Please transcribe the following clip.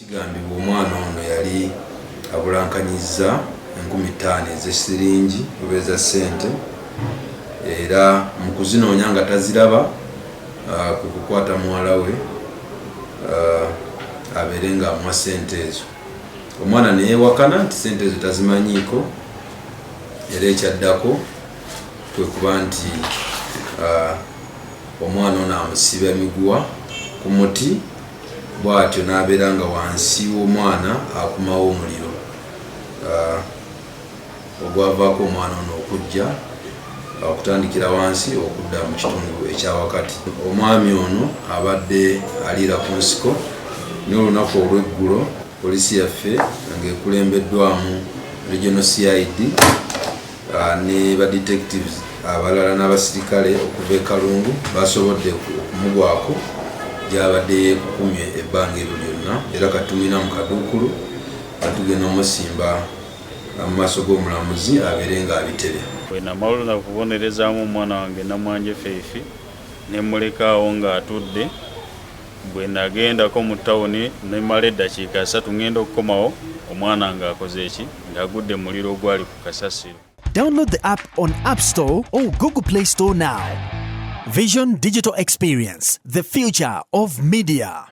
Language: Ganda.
Kigambibwa omwana ono yali abulankanyizza 50,000 ez'essiringi oba eza ssente, era mu kuzinoonya nga taziraba ku kukwata muwala we abeere ng'amuwa ssente ezo. Omwana ne yeewakana nti ssente ezo tazimanyiiko, era ekyaddako kwe kuba nti omwana ono amusiba emiguwa ku muti, bw'atyo n'abeera nga wansi w'omwana akumawo omuliro ogwavaako omwana ono okujja okutandikira wansi okudda mu kitundu ekyawakati. Omwami ono abadde aliira ku nsiko n'olunaku olw'eggulo poliisi yaffe ng'ekulembeddwamu Regional CID ne ba detectives abalala n'abasirikale okuva e Kalungu basobodde okumugwako gy'abadde yeekukumye ebbanga eryo lyonna, era katumina mu kaduukulu batugenda omusimba mu maaso g'omulamuzi abeere ng'abitebya. Bwe namala okubonerezaamu omwana wange Namwanje Faith ne mulekaawo ng'atudde, bwe nagendako mu ttawuni ne mala eddakiika 3 ngenda okukomawo omwana ng'akoze eki, ng'agudde mu muliro ogwali ku kasasiro. Download the app on App Store or Google Play Store now. Vision Digital Experience, the future of media.